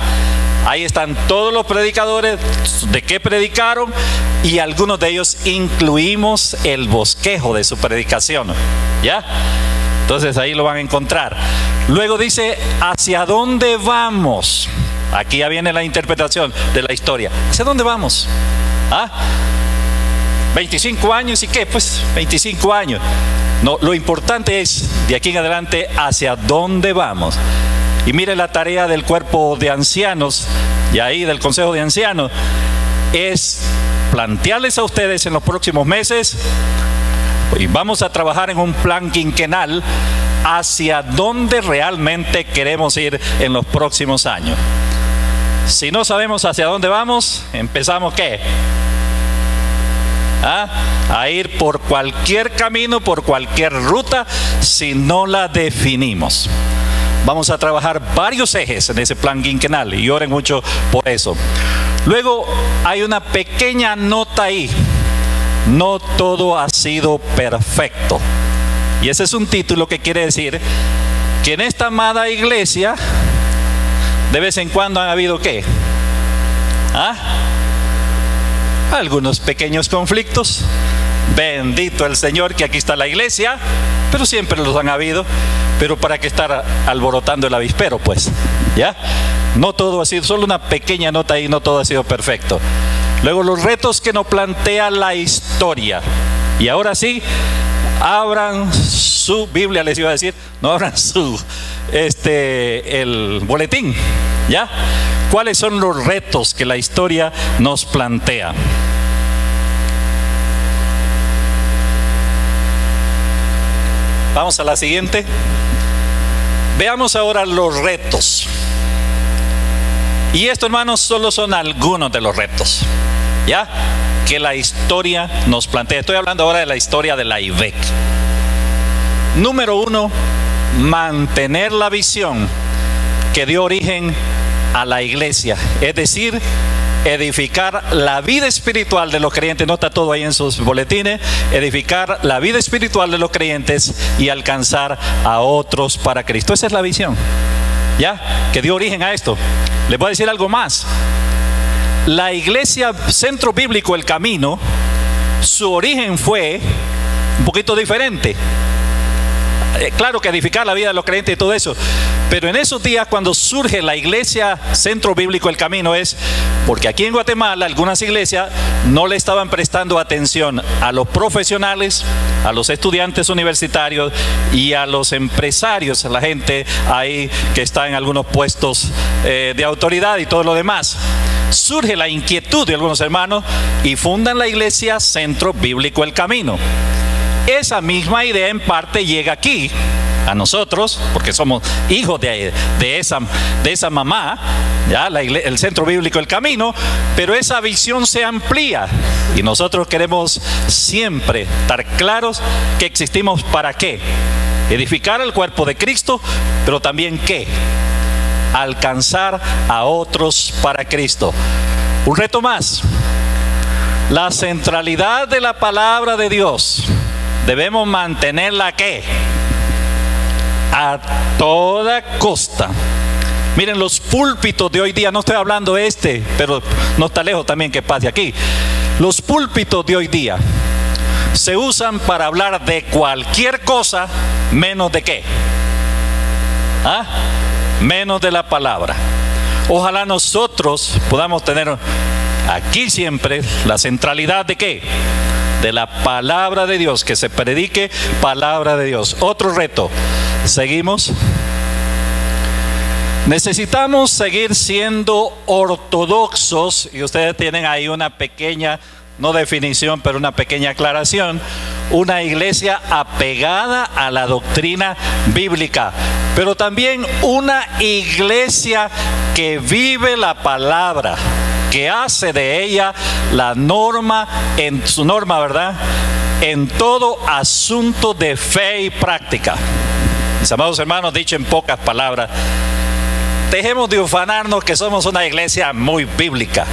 A: ahí están todos los predicadores, de qué predicaron, y algunos de ellos incluimos el bosquejo de su predicación. ¿Ya? Entonces ahí lo van a encontrar. Luego dice, ¿hacia dónde vamos? Aquí ya viene la interpretación de la historia. ¿Hacia dónde vamos? ¿Ah? 25 años y qué, pues 25 años. No, lo importante es de aquí en adelante hacia dónde vamos. Y mire, la tarea del cuerpo de ancianos y ahí del consejo de ancianos es plantearles a ustedes en los próximos meses, y vamos a trabajar en un plan quinquenal hacia dónde realmente queremos ir en los próximos años. Si no sabemos hacia dónde vamos, empezamos ¿qué? A ir por cualquier camino, por cualquier ruta, si no la definimos. Vamos a trabajar varios ejes en ese plan quinquenal y oren mucho por eso. Luego hay una pequeña nota ahí: no todo ha sido perfecto. Y ese es un título que quiere decir que en esta amada iglesia de vez en cuando han habido ¿qué? Algunos pequeños conflictos. Bendito el Señor que aquí está la iglesia, pero siempre los han habido. Pero para qué estar alborotando el avispero, pues, ¿ya? No todo ha sido, solo una pequeña nota ahí, no todo ha sido perfecto. Luego los retos que nos plantea la historia. Y ahora sí, abran su Biblia, les iba a decir, no abran el boletín, ¿ya? ¿Cuáles son los retos que la historia nos plantea? Vamos a la siguiente. Veamos ahora los retos. Y esto, hermanos, solo son algunos de los retos, ¿ya? Que la historia nos plantea. Estoy hablando ahora de la historia de la IVEC. Número 1, mantener la visión que dio origen a la iglesia, es decir, edificar la vida espiritual de los creyentes. No está todo ahí en sus boletines. Edificar la vida espiritual de los creyentes y alcanzar a otros para Cristo. Esa es la visión, ¿ya? Que dio origen a esto. Les voy a decir algo más. La iglesia Centro Bíblico El Camino, su origen fue un poquito diferente. Claro que edificar la vida de los creyentes y todo eso, pero en esos días cuando surge la iglesia Centro Bíblico El Camino es porque aquí en Guatemala algunas iglesias no le estaban prestando atención a los profesionales, a los estudiantes universitarios y a los empresarios, a la gente ahí que está en algunos puestos de autoridad y todo lo demás. Surge la inquietud de algunos hermanos y fundan la iglesia Centro Bíblico El Camino. Esa misma idea en parte llega aquí a nosotros, porque somos hijos de esa mamá, ¿ya? El Centro Bíblico El Camino, pero esa visión se amplía y nosotros queremos siempre estar claros que existimos para qué: edificar el cuerpo de Cristo, pero también ¿qué? Alcanzar a otros para Cristo. Un reto más: la centralidad de la palabra de Dios. Debemos mantenerla ¿qué? A toda costa. Miren, los púlpitos de hoy día, no estoy hablando pero no está lejos también que pase aquí. Los púlpitos de hoy día se usan para hablar de cualquier cosa menos de ¿qué? Menos de la palabra. Ojalá nosotros podamos tener aquí siempre la centralidad de ¿qué? De la palabra de Dios, que se predique palabra de Dios. Otro reto. Seguimos. Necesitamos seguir siendo ortodoxos, y ustedes tienen ahí una pequeña, no definición, pero una pequeña aclaración. Una iglesia apegada a la doctrina bíblica, pero también una iglesia que vive la palabra, que hace de ella la norma, en su norma, ¿verdad? En todo asunto de fe y práctica. Mis amados hermanos, dicho en pocas palabras, dejemos de ufanarnos que somos una iglesia muy bíblica.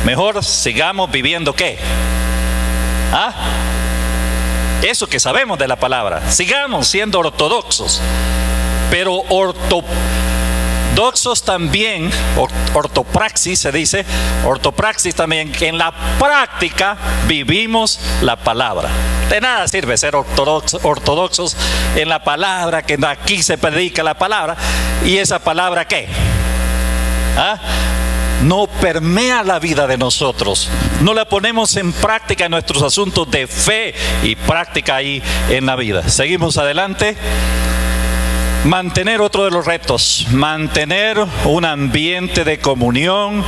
A: Mejor sigamos viviendo ¿qué? Eso que sabemos de la palabra. Sigamos siendo ortodoxos, pero ortodoxos también, ortopraxis se dice, ortopraxis también, que en la práctica vivimos la palabra. De nada sirve ser ortodoxos en la palabra, que aquí se predica la palabra, y esa palabra ¿qué? No permea la vida de nosotros, no la ponemos en práctica en nuestros asuntos de fe y práctica ahí en la vida. Seguimos adelante. Mantener otro de los retos, mantener un ambiente de comunión,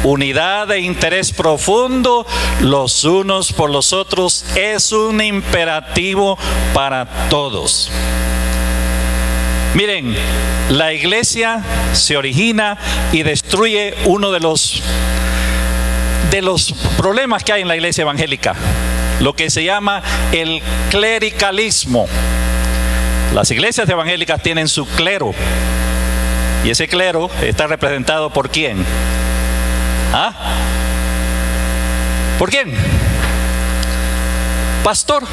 A: unidad e interés profundo los unos por los otros es un imperativo para todos. Miren, la iglesia se origina y destruye uno de los problemas que hay en la iglesia evangélica, lo que se llama el clericalismo. Las iglesias evangélicas tienen su clero, y ese clero está representado ¿por quién? ¿Ah? ¿Por quién? Pastor.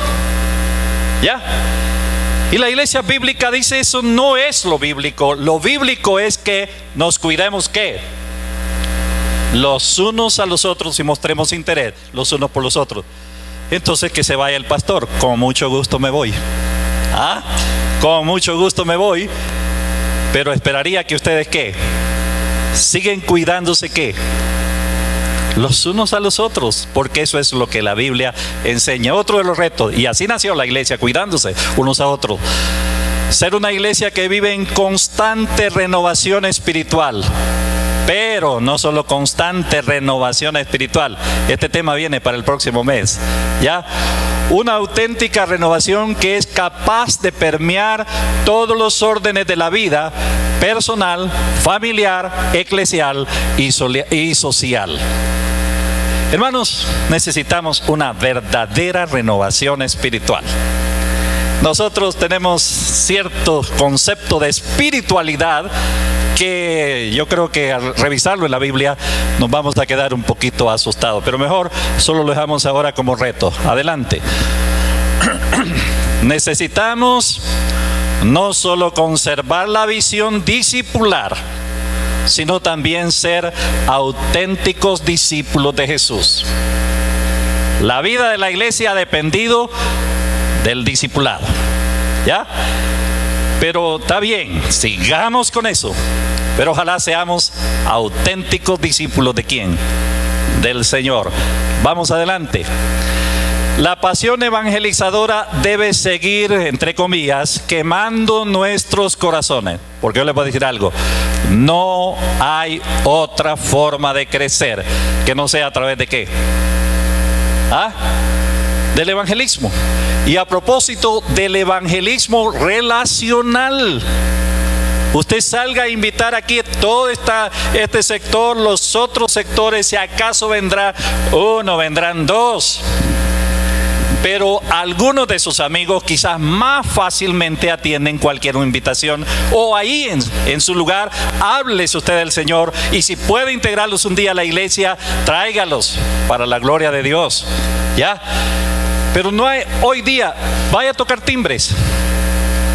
A: ¿Ya? Y la iglesia bíblica dice eso no es lo bíblico. Lo bíblico es que nos cuidemos ¿qué? Los unos a los otros y mostremos interés los unos por los otros. Entonces que se vaya el pastor, con mucho gusto me voy. ¿Ah? Con mucho gusto me voy, pero esperaría que ustedes ¿qué? Siguen cuidándose ¿qué? Los unos a los otros, porque eso es lo que la Biblia enseña. Otro de los retos, y así nació la iglesia, cuidándose unos a otros. Ser una iglesia que vive en constante renovación espiritual. Pero no solo constante renovación espiritual. Este tema viene para el próximo mes. ¿Ya? Una auténtica renovación que es capaz de permear todos los órdenes de la vida personal, familiar, eclesial y social. Hermanos, necesitamos una verdadera renovación espiritual. Nosotros tenemos cierto concepto de espiritualidad que yo creo que al revisarlo en la Biblia nos vamos a quedar un poquito asustados, pero mejor solo lo dejamos ahora como reto. Adelante. Necesitamos no solo conservar la visión discipular, sino también ser auténticos discípulos de Jesús. La vida de la iglesia ha dependido del discipulado, ¿ya? Pero está bien, sigamos con eso, pero ojalá seamos auténticos discípulos ¿de quién? Del Señor. Vamos adelante. La pasión evangelizadora debe seguir, entre comillas, quemando nuestros corazones. Porque yo les voy a decir algo, no hay otra forma de crecer que no sea a través de ¿qué? ¿Ah? Del evangelismo. Y a propósito del evangelismo relacional, usted salga a invitar aquí todo este sector, los otros sectores, si acaso vendrá uno, vendrán dos. Pero algunos de sus amigos quizás más fácilmente atienden cualquier invitación, o ahí en su lugar, háblese usted del Señor, y si puede integrarlos un día a la iglesia, tráigalos para la gloria de Dios, ¿ya? Pero no hay, hoy día, vaya a tocar timbres,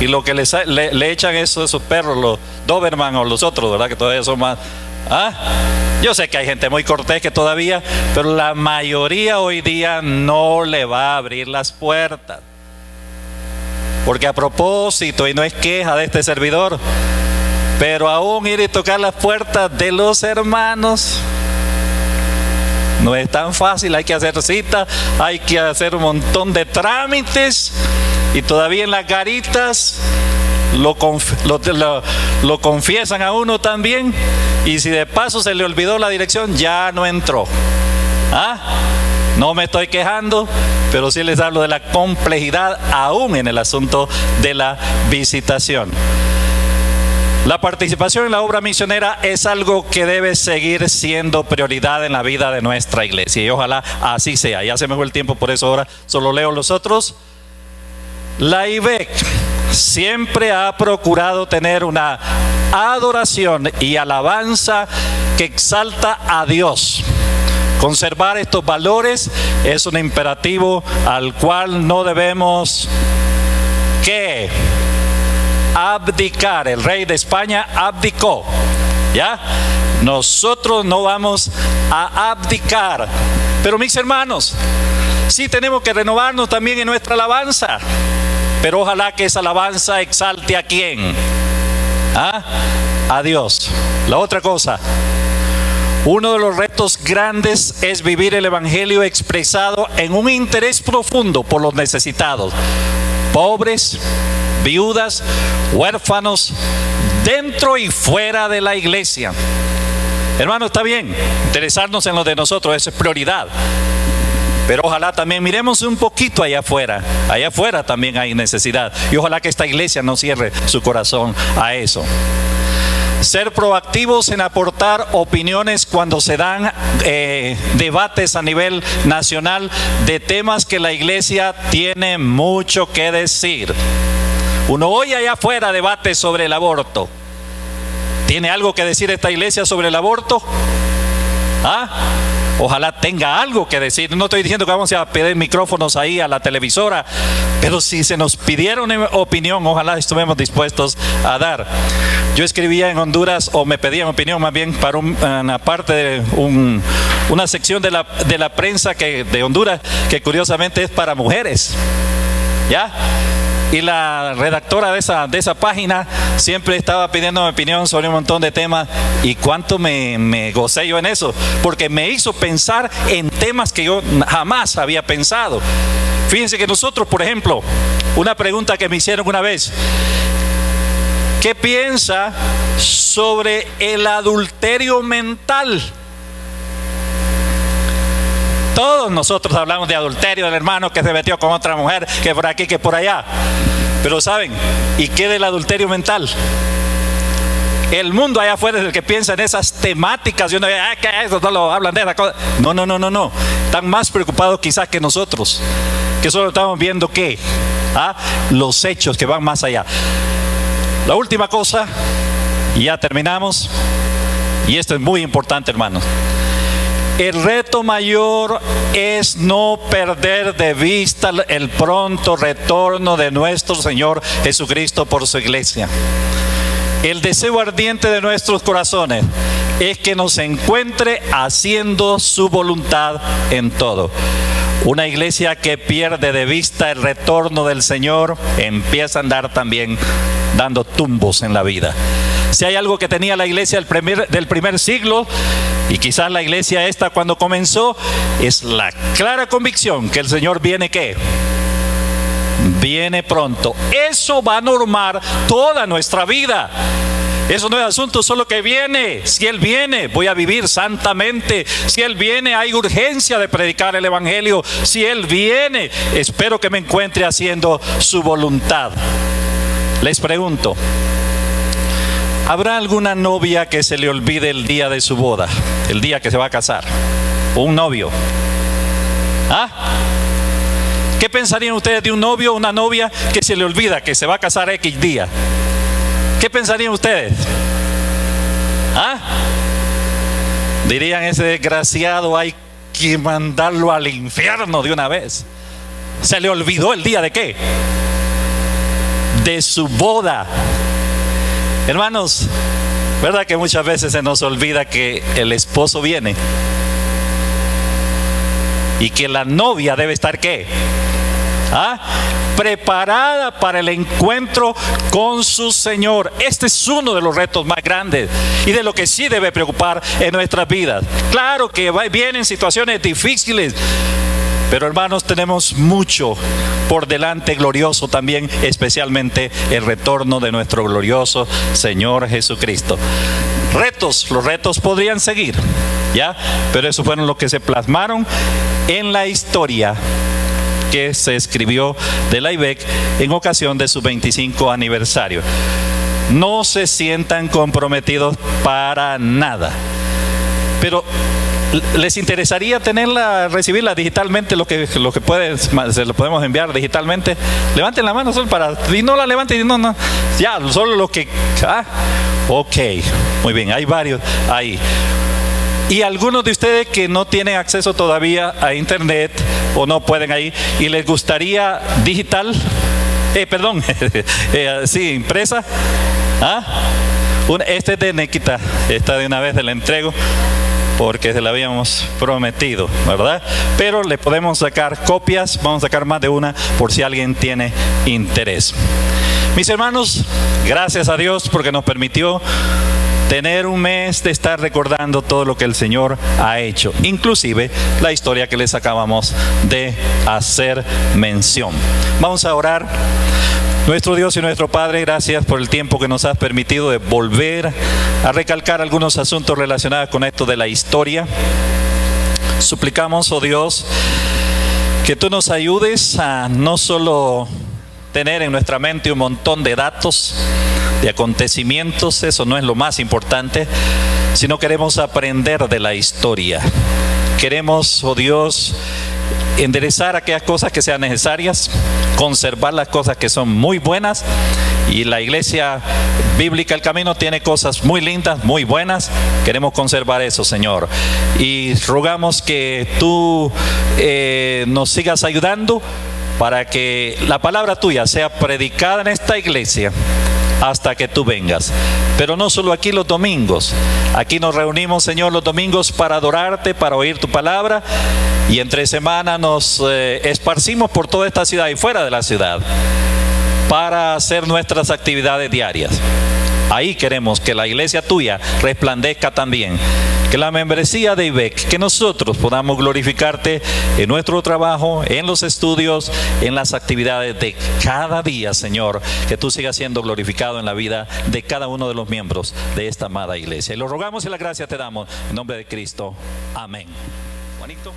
A: y lo que le echan esos perros, los Doberman o los otros, ¿verdad? Que todavía son más... ¿Ah? Yo sé que hay gente muy cortés que todavía, pero la mayoría hoy día no le va a abrir las puertas. Porque a propósito, y no es queja de este servidor, pero aún ir y tocar las puertas de los hermanos no es tan fácil. Hay que hacer citas, hay que hacer un montón de trámites, y todavía en las garitas lo confiesan a uno también, y si de paso se le olvidó la dirección, ya no entró. ¿Ah? No me estoy quejando, pero sí les hablo de la complejidad aún en el asunto de la visitación. La participación en la obra misionera es algo que debe seguir siendo prioridad en la vida de nuestra iglesia, y ojalá así sea. Ya se me fue el tiempo, por eso ahora solo leo los otros. La IBEC siempre ha procurado tener una adoración y alabanza que exalta a Dios. Conservar estos valores es un imperativo al cual no debemos ¿qué? Abdicar. El rey de España abdicó, ¿ya? Nosotros no vamos a abdicar. Pero mis hermanos, sí tenemos que renovarnos también en nuestra alabanza. Pero ojalá que esa alabanza exalte ¿a quién? ¿Ah? A Dios. La otra cosa, uno de los retos grandes es vivir el evangelio expresado en un interés profundo por los necesitados, pobres, viudas, huérfanos, dentro y fuera de la iglesia. Hermano, está bien interesarnos en lo de nosotros, eso es prioridad. Pero ojalá también miremos un poquito allá afuera. Allá afuera también hay necesidad. Y ojalá que esta iglesia no cierre su corazón a eso. Ser proactivos en aportar opiniones cuando se dan debates a nivel nacional de temas que la iglesia tiene mucho que decir. Uno oye allá afuera debates sobre el aborto. ¿Tiene algo que decir esta iglesia sobre el aborto? ¿Ah? Ojalá tenga algo que decir. No estoy diciendo que vamos a pedir micrófonos ahí a la televisora, pero si se nos pidieron opinión, ojalá estuvimos dispuestos a dar. Yo escribía en Honduras, o me pedían opinión más bien, para una parte de una sección de la prensa de Honduras, que curiosamente es para mujeres, ¿ya? Y la redactora de esa página siempre estaba pidiendo mi opinión sobre un montón de temas. Y cuánto me gocé yo en eso, porque me hizo pensar en temas que yo jamás había pensado. Fíjense que nosotros, por ejemplo, una pregunta que me hicieron una vez: ¿qué piensa sobre el adulterio mental? Todos nosotros hablamos de adulterio, del hermano que se metió con otra mujer, que por aquí, que por allá. Pero ¿saben? ¿Y qué del adulterio mental? El mundo allá afuera es el que piensa en esas temáticas. Y uno dice, ¿qué es eso? No lo hablan de esa cosa. No. Están más preocupados quizás que nosotros, que solo estamos viendo ¿qué? Los hechos que van más allá. La última cosa, y ya terminamos, y esto es muy importante, hermanos. El reto mayor es no perder de vista el pronto retorno de nuestro Señor Jesucristo por su iglesia. El deseo ardiente de nuestros corazones es que nos encuentre haciendo su voluntad en todo. Una iglesia que pierde de vista el retorno del Señor empieza a andar también dando tumbos en la vida. Si hay algo que tenía la iglesia del primer siglo, y quizás la iglesia esta cuando comenzó, es la clara convicción que el Señor viene ¿qué? Viene pronto. Eso va a normar toda nuestra vida. Eso no es asunto solo que viene. Si Él viene, voy a vivir santamente. Si Él viene, hay urgencia de predicar el evangelio. Si Él viene, espero que me encuentre haciendo su voluntad. Les pregunto, ¿habrá alguna novia que se le olvide el día de su boda? El día que se va a casar. ¿O un novio? ¿Qué pensarían ustedes de un novio o una novia que se le olvida que se va a casar X día? ¿Qué pensarían ustedes? Dirían, ese desgraciado hay que mandarlo al infierno de una vez. Se le olvidó el día de ¿qué? De su boda. Hermanos, ¿verdad que muchas veces se nos olvida que el esposo viene? Y que la novia debe estar ¿qué? Preparada para el encuentro con su Señor. Este es uno de los retos más grandes y de lo que sí debe preocupar en nuestras vidas. Claro que vienen situaciones difíciles, pero hermanos, tenemos mucho por delante glorioso también, especialmente el retorno de nuestro glorioso Señor Jesucristo. Los retos podrían seguir, ¿ya? Pero esos fueron los que se plasmaron en la historia que se escribió de la IBEC en ocasión de su 25 aniversario. No se sientan comprometidos para nada, pero ¿les interesaría recibirla digitalmente? Lo que puede, se lo podemos enviar digitalmente. Levanten la mano solo y no la levanten, no, ya, solo lo que, ok, muy bien, hay varios ahí. Y algunos de ustedes que no tienen acceso todavía a internet o no pueden ahí y les gustaría digital, sí, impresa. Este es de Nequita, esta de una vez se la entrego porque se la habíamos prometido, ¿verdad? Pero le podemos sacar copias, vamos a sacar más de una por si alguien tiene interés. Mis hermanos, gracias a Dios porque nos permitió tener un mes de estar recordando todo lo que el Señor ha hecho, inclusive la historia que les acabamos de hacer mención. Vamos a orar. Nuestro Dios y nuestro Padre, gracias por el tiempo que nos has permitido de volver a recalcar algunos asuntos relacionados con esto de la historia. Suplicamos, oh Dios, Que tú nos ayudes a no solo tener en nuestra mente un montón de datos, de acontecimientos, eso no es lo más importante, sino queremos aprender de la historia. Queremos, oh Dios, enderezar aquellas cosas que sean necesarias, conservar las cosas que son muy buenas, y la iglesia bíblica El Camino tiene cosas muy lindas, muy buenas. Queremos conservar eso, Señor, y rogamos que tú nos sigas ayudando para que la palabra tuya sea predicada en esta iglesia hasta que tú vengas. Pero no solo aquí los domingos. Aquí nos reunimos, Señor, los domingos para adorarte, para oír tu palabra, y entre semana nos esparcimos por toda esta ciudad y fuera de la ciudad para hacer nuestras actividades diarias. Ahí queremos que la iglesia tuya resplandezca también, que la membresía de IBEC, que nosotros podamos glorificarte en nuestro trabajo, en los estudios, en las actividades de cada día, Señor, que tú sigas siendo glorificado en la vida de cada uno de los miembros de esta amada iglesia. Y lo rogamos y la gracia te damos en nombre de Cristo. Amén. Juanito.